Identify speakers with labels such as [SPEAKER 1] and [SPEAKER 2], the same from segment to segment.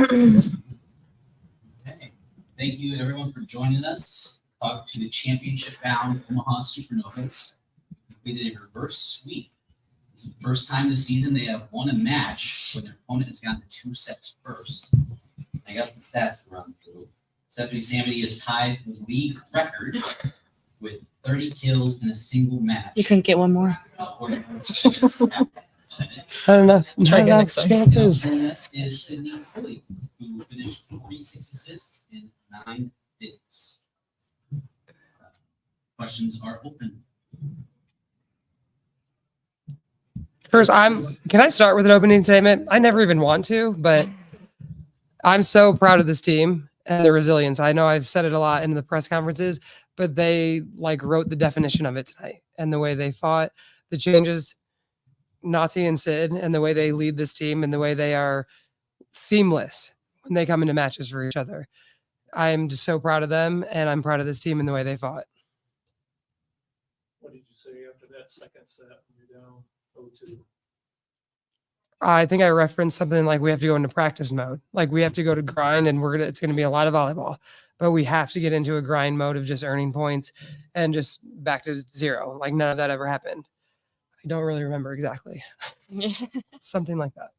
[SPEAKER 1] Okay. Thank you, everyone, for joining us. Talk to the championship-bound Omaha Supernovas. We did a reverse sweep. This is the first time this season they have won a match when their opponent has gotten 2 sets first. I got the stats to run through. Stephanie Samity is tied with league record with 30 kills in a single match.
[SPEAKER 2] You couldn't get one more.
[SPEAKER 3] Not enough.
[SPEAKER 2] Try again next time.
[SPEAKER 1] This is Sydney Pulley, who finished 46 assists in 9 days. Questions are open.
[SPEAKER 3] First, can I start with an opening statement? I never even want to, but I'm so proud of this team and their resilience. I know I've said it a lot in the press conferences, but they wrote the definition of it tonight, and the way they fought, the changes, Nazi and Sid, and the way they lead this team, and the way they are seamless when they come into matches for each other. I'm just so proud of them, and I'm proud of this team and the way they fought.
[SPEAKER 4] What did you say after that second set when you're down 0-2?
[SPEAKER 3] I think I referenced something like we have to go into practice mode. Like we have to go to grind, and it's going to be a lot of volleyball, but we have to get into a grind mode of just earning points and just back to zero. Like none of that ever happened. I don't really remember exactly. Something like that.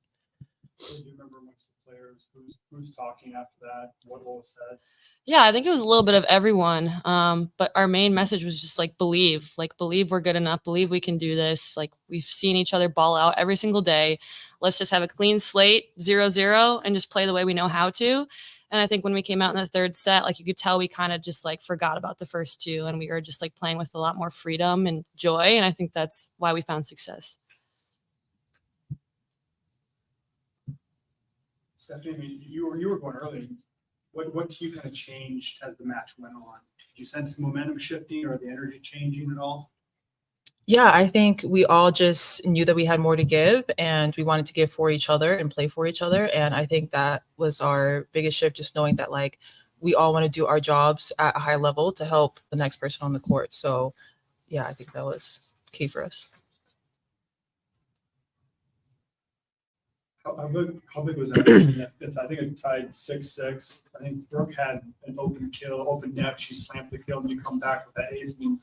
[SPEAKER 4] Do you remember amongst the players who's talking after that? What was said?
[SPEAKER 2] Yeah, I think it was a little bit of everyone. But our main message was just believe we're good enough, believe we can do this. Like we've seen each other ball out every single day. Let's just have a clean slate, 0-0, and just play the way we know how to. And I think when we came out in the third set, you could tell we kind of just forgot about the first two, and we were just playing with a lot more freedom and joy. And I think that's why we found success.
[SPEAKER 4] Stephanie, I mean, you were going early. What do you kind of changed as the match went on? Did you sense the momentum shifting or the energy changing at all?
[SPEAKER 5] Yeah, I think we all just knew that we had more to give, and we wanted to give for each other and play for each other. And I think that was our biggest shift, just knowing that we all want to do our jobs at a high level to help the next person on the court. So yeah, I think that was key for us.
[SPEAKER 4] How big was that? I think it tied 6-6. I think Brooke had an open net. She slammed the kill, and you come back with that ace. I mean,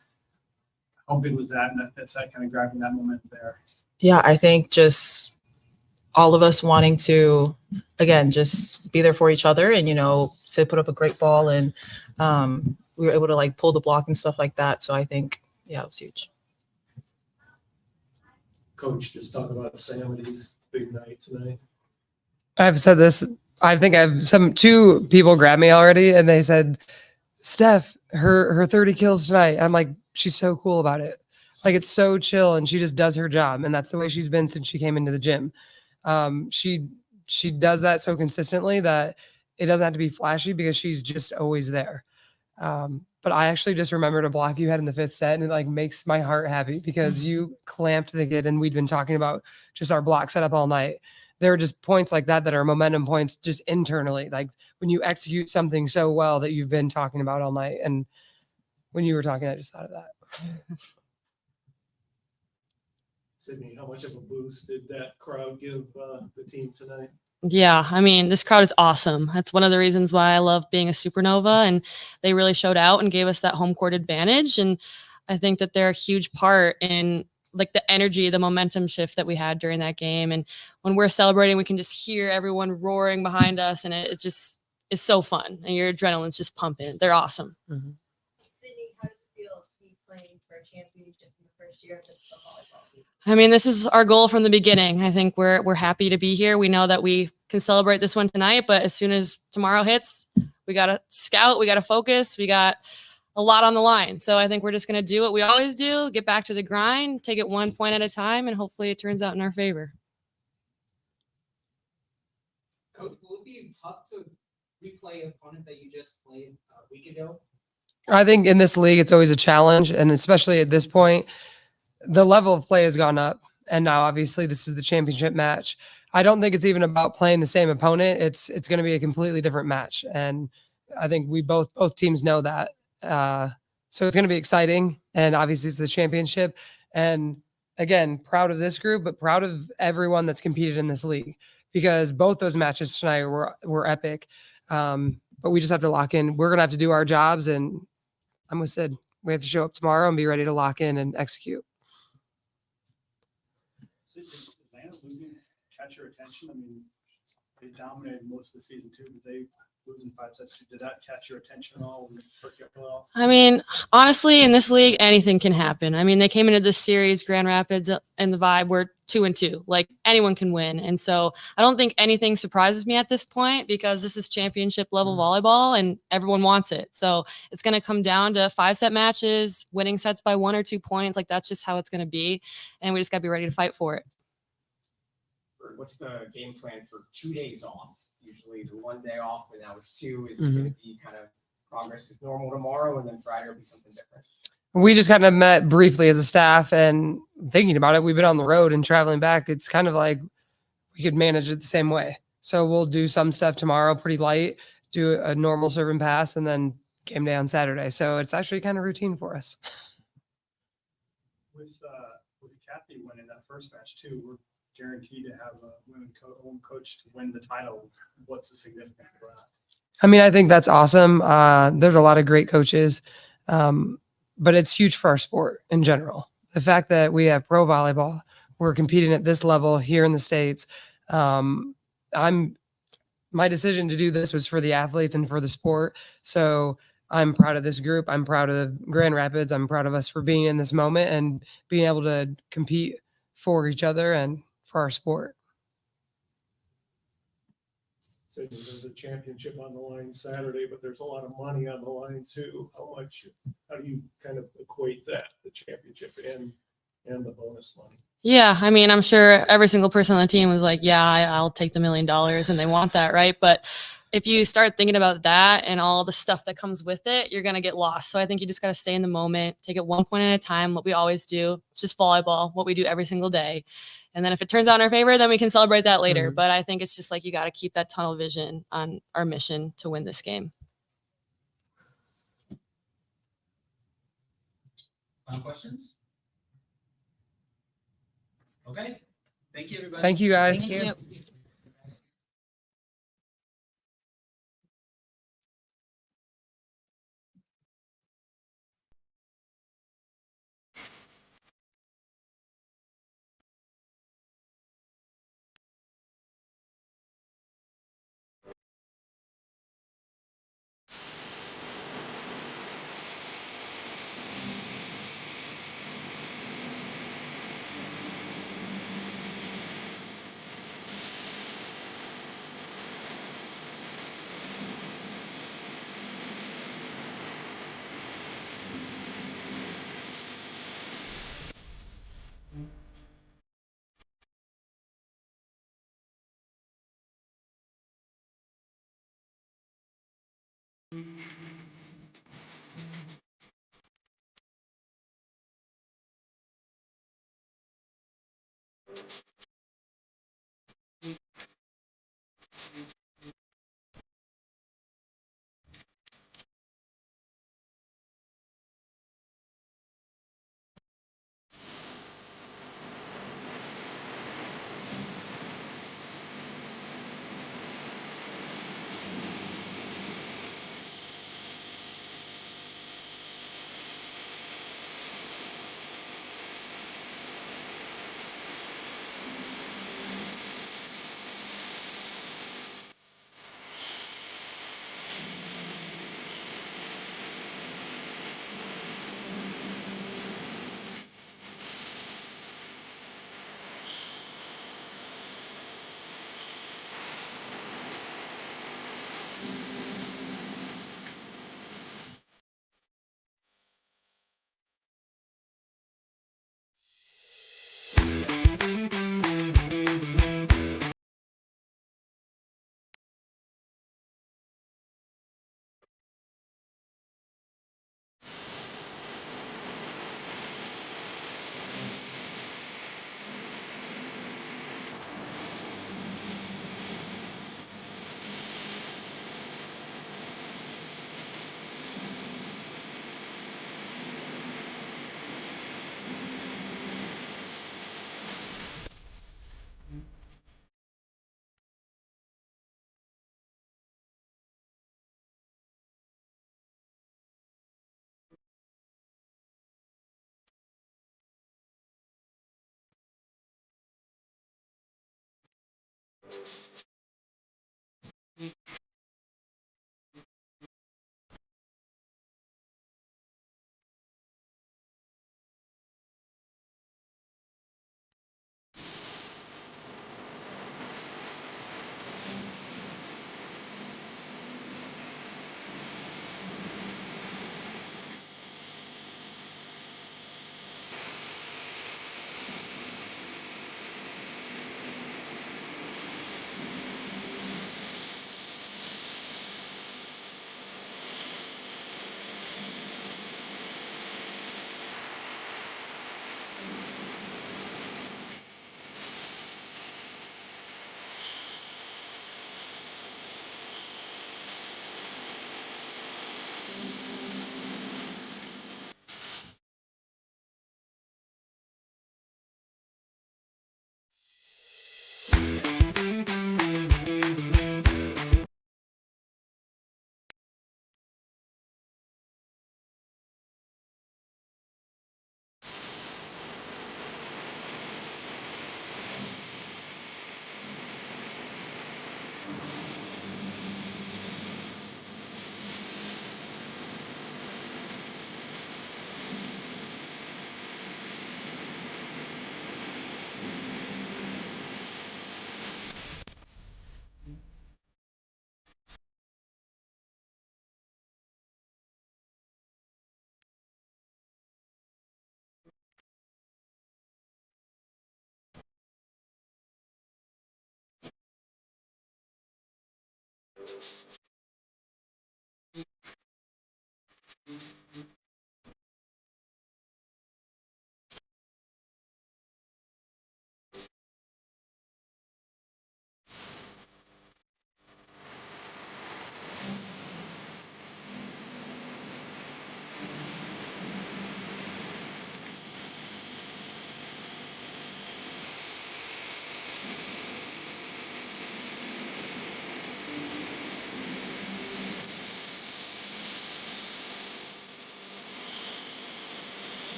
[SPEAKER 4] how big was that? And that's that kind of grabbing that momentum there.
[SPEAKER 5] Yeah, I think just all of us wanting to, again, just be there for each other. And, Sid put up a great ball, and we were able to pull the block and stuff like that. So I think, yeah, it was huge.
[SPEAKER 4] Coach, just talk about Samity's big night tonight.
[SPEAKER 3] I've said this. I think two people grabbed me already, and they said, Steph, her 30 kills tonight. I'm like, she's so cool about it. It's so chill, and she just does her job. And that's the way she's been since she came into the gym. She does that so consistently that it doesn't have to be flashy because she's just always there. But I actually just remembered a block you had in the 5th set, and it makes my heart happy because you clamped the kid, and we'd been talking about just our block setup all night. There are just points like that are momentum points just internally, when you execute something so well that you've been talking about all night. And when you were talking, I just thought of that.
[SPEAKER 4] Sydney, how much of a boost did that crowd give the team tonight?
[SPEAKER 2] Yeah, I mean, this crowd is awesome. That's one of the reasons why I love being a Supernova, and they really showed out and gave us that home court advantage. And I think that they're a huge part in the energy, the momentum shift that we had during that game. And when we're celebrating, we can just hear everyone roaring behind us, and it's so fun, and your adrenaline's just pumping. They're awesome.
[SPEAKER 6] Mm-hmm. Sydney, how does it feel to be playing for a championship in the first year of the volleyball?
[SPEAKER 2] I mean, this is our goal from the beginning. I think we're happy to be here. We know that we can celebrate this one tonight, but as soon as tomorrow hits, we got to scout, we got to focus, we got a lot on the line. So I think we're just going to do what we always do, get back to the grind, take it 1 point at a time, and hopefully it turns out in our favor.
[SPEAKER 7] Coach, will it be tough to replay an opponent that you just played a week ago?
[SPEAKER 3] I think in this league, it's always a challenge. And especially at this point, the level of play has gone up. And now, obviously, this is the championship match. I don't think it's even about playing the same opponent. It's going to be a completely different match. And I think we both teams know that. So it's going to be exciting. And obviously, it's the championship. And again, proud of this group, but proud of everyone that's competed in this league, because both those matches tonight were epic. But we just have to lock in. We're gonna have to do our jobs, and I'm with Sid. We have to show up tomorrow and be ready to lock in and execute.
[SPEAKER 4] Is Atlanta losing catch your attention? I mean, they dominated most of the season too, but they losing 5 sets. Did that catch your attention at all?
[SPEAKER 2] I mean, honestly, in this league, anything can happen. I mean, they came into this series, Grand Rapids and the Vibe were 2-2. Like anyone can win. And so I don't think anything surprises me at this point because this is championship level volleyball and everyone wants it. So it's going to come down to 5-set matches, winning sets by 1 or 2 points. Like that's just how it's going to be. And we just got to be ready to fight for it.
[SPEAKER 8] What's the game plan for 2 days off? Usually the 1 day off, but now with 2, is it going to be kind of progress as normal tomorrow, and then Friday will be something different?
[SPEAKER 3] We just kind of met briefly as a staff, and thinking about it, we've been on the road and traveling back. It's kind of like we could manage it the same way. So we'll do some stuff tomorrow, pretty light, do a normal serve and pass, and then game day on Saturday. So it's actually kind of routine for us.
[SPEAKER 4] With Kathy winning that first match too, we're guaranteed to have a women coach to win the title. What's the significance of that?
[SPEAKER 3] I mean, I think that's awesome. There's a lot of great coaches, but it's huge for our sport in general. The fact that we have pro volleyball, we're competing at this level here in the States. My decision to do this was for the athletes and for the sport. So I'm proud of this group. I'm proud of Grand Rapids. I'm proud of us for being in this moment and being able to compete for each other and for our sport.
[SPEAKER 9] So there's a championship on the line Saturday, but there's a lot of money on the line too. How do you kind of equate that, the championship and the bonus money?
[SPEAKER 2] Yeah, I mean, I'm sure every single person on the team was like, yeah, I'll take the $1 million, and they want that, right? But if you start thinking about that and all the stuff that comes with it, you're going to get lost. So I think you just got to stay in the moment, take it 1 point at a time, what we always do. It's just volleyball, what we do every single day. And then if it turns out in our favor, then we can celebrate that later. But I think it's just like you got to keep that tunnel vision on our mission to win this game.
[SPEAKER 1] Final questions? Okay. Thank you, everybody.
[SPEAKER 3] Thank you, guys.
[SPEAKER 5] Thank you.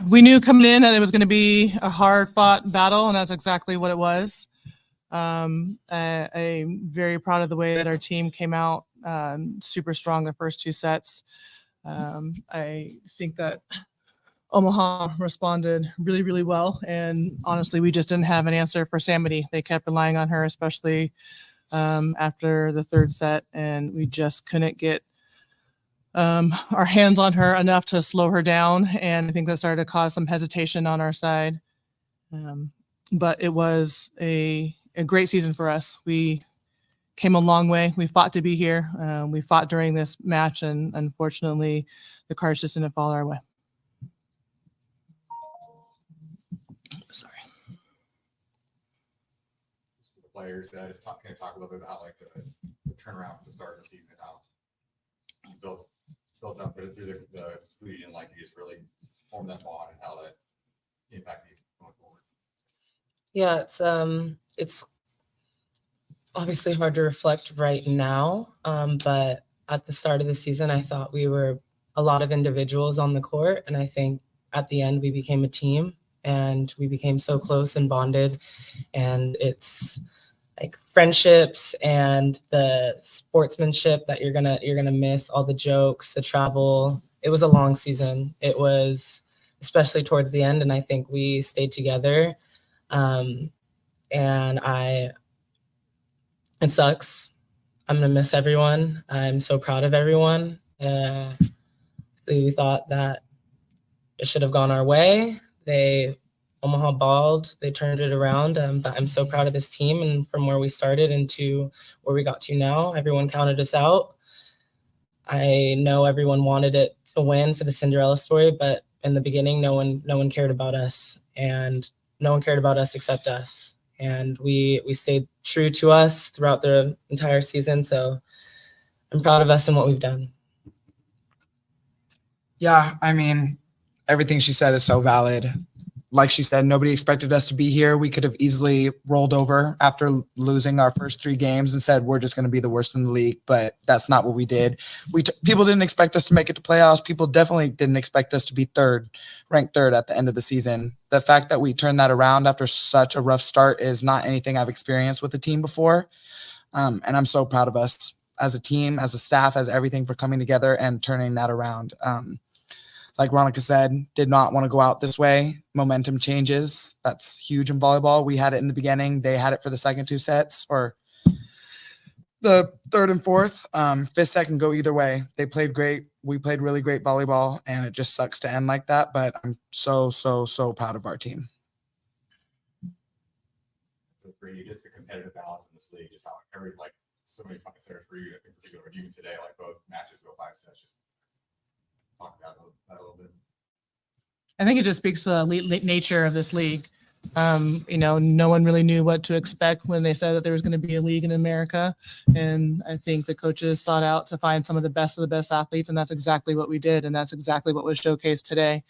[SPEAKER 10] We knew coming in that it was going to be a hard fought battle, and that's exactly what it was. I'm very proud of the way that our team came out super strong the first two sets. I think that Omaha responded really, really well. And honestly, we just didn't have an answer for Samity. They kept relying on her, especially after the third set, and we just couldn't get our hands on her enough to slow her down. And I think that started to cause some hesitation on our side. But it was a great season for us. We came a long way. We fought to be here. We fought during this match, and unfortunately, the cards just didn't fall our way. Sorry.
[SPEAKER 11] Players, just kind of talk a little bit about like the turnaround from the start of the season, how you built up through the lead, and like you just really formed that bond, and how that impacted you going forward.
[SPEAKER 5] Yeah, it's obviously hard to reflect right now, but at the start of the season, I thought we were a lot of individuals on the court, and I think at the end we became a team, and we became so close and bonded, and it's like friendships and the sportsmanship that you're gonna miss, all the jokes, the travel. It was a long season. It was, especially towards the end, and I think we stayed together. And it sucks. I'm gonna miss everyone. I'm so proud of everyone. We thought that it should have gone our way. Omaha balled. They turned it around. But I'm so proud of this team and from where we started into where we got to now. Everyone counted us out. I know everyone wanted it to win for the Cinderella story, but in the beginning, no one cared about us, and no one cared about us except us. And we stayed true to us throughout the entire season. So I'm proud of us and what we've done.
[SPEAKER 12] Yeah, I mean, everything she said is so valid. Like she said, nobody expected us to be here. We could have easily rolled over after losing our first 3 games and said we're just going to be the worst in the league, but that's not what we did. People didn't expect us to make it to playoffs. People definitely didn't expect us to be ranked third at the end of the season. The fact that we turned that around after such a rough start is not anything I've experienced with the team before, and I'm so proud of us as a team, as a staff, as everything for coming together and turning that around. Like Veronica said, did not want to go out this way. Momentum changes. That's huge in volleyball. We had it in the beginning. They had it for the second 2 sets, or the third and fourth. Fifth set can go either way. They played great. We played really great volleyball, and it just sucks to end like that. But I'm so proud of our team.
[SPEAKER 11] For you, just the competitive balance in this league, just how so many fun concerns for you in particular, even today, like both matches go 5 sets. Just talk about that a little bit.
[SPEAKER 10] I think it just speaks to the elite nature of this league. No one really knew what to expect when they said that there was going to be a league in America. And I think the coaches sought out to find some of the best athletes, and that's exactly what we did. And that's exactly what was showcased today.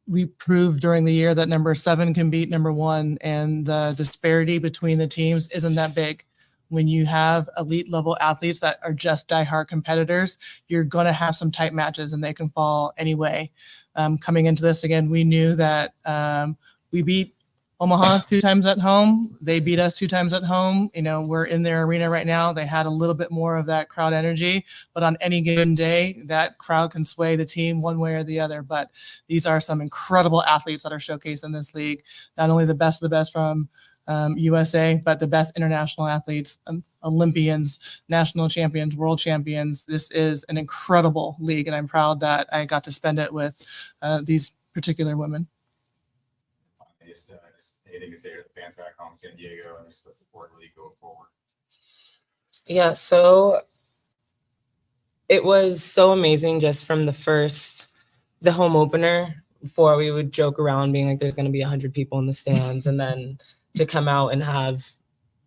[SPEAKER 10] We proved during the year that number 7 can beat number 1, and the disparity between the teams isn't that big. When you have elite level athletes that are just diehard competitors, you're going to have some tight matches and they can fall anyway. Coming into this again, we knew that we beat Omaha 2 times at home. They beat us 2 times at home. We're in their arena right now. They had a little bit more of that crowd energy, but on any given day, that crowd can sway the team one way or the other. But these are some incredible athletes that are showcased in this league. Not only the best of the best from USA, but the best international athletes, Olympians, national champions, world champions. This is an incredible league, and I'm proud that I got to spend it with these particular women.
[SPEAKER 11] Just anything to say to the fans back home in San Diego and just the support the league going forward?
[SPEAKER 5] Yeah, so it was so amazing just from the home opener. Before, we would joke around being like there's going to be 100 people in the stands, and then to come out and have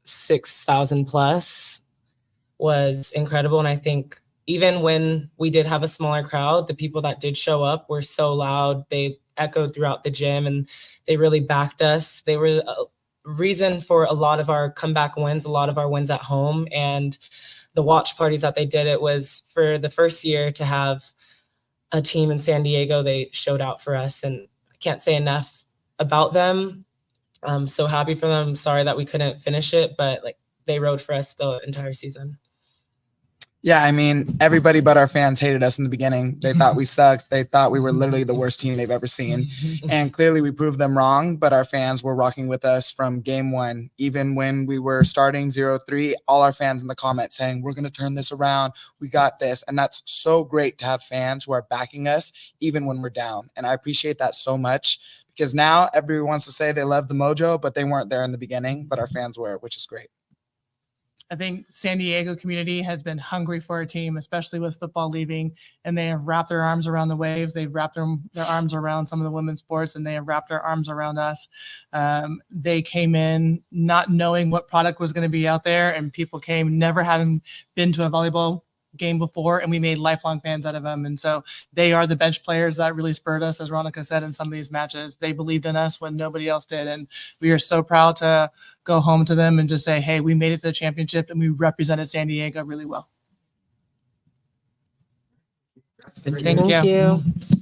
[SPEAKER 5] 6,000 plus was incredible. And I think even when we did have a smaller crowd, the people that did show up were so loud. They echoed throughout the gym, and they really backed us. They were a reason for a lot of our comeback wins, a lot of our wins at home, and the watch parties that they did. It was for the first year to have a team in San Diego. They showed out for us, and I can't say enough about them. I'm so happy for them. Sorry that we couldn't finish it, but they rode for us the entire season.
[SPEAKER 12] Yeah, I mean, everybody but our fans hated us in the beginning. They thought we sucked. They thought we were literally the worst team they've ever seen. And clearly we proved them wrong, but our fans were rocking with us from game 1. Even when we were starting 0-3, all our fans in the comments saying, we're going to turn this around. We got this. And that's so great to have fans who are backing us even when we're down. And I appreciate that so much, because now everyone wants to say they love the Mojo, but they weren't there in the beginning, but our fans were, which is great.
[SPEAKER 10] I think San Diego community has been hungry for a team, especially with football leaving, and they have wrapped their arms around the Wave. They've wrapped their arms around some of the women's sports, and they have wrapped their arms around us. They came in not knowing what product was going to be out there, and people came never having been to a volleyball game before, and we made lifelong fans out of them. And so they are the bench players that really spurred us, as Ronica said, in some of these matches. They believed in us when nobody else did. And we are so proud to go home to them and just say, hey, we made it to the championship and we represented San Diego really well.
[SPEAKER 12] Thank you.
[SPEAKER 10] Thank you.
[SPEAKER 5] you.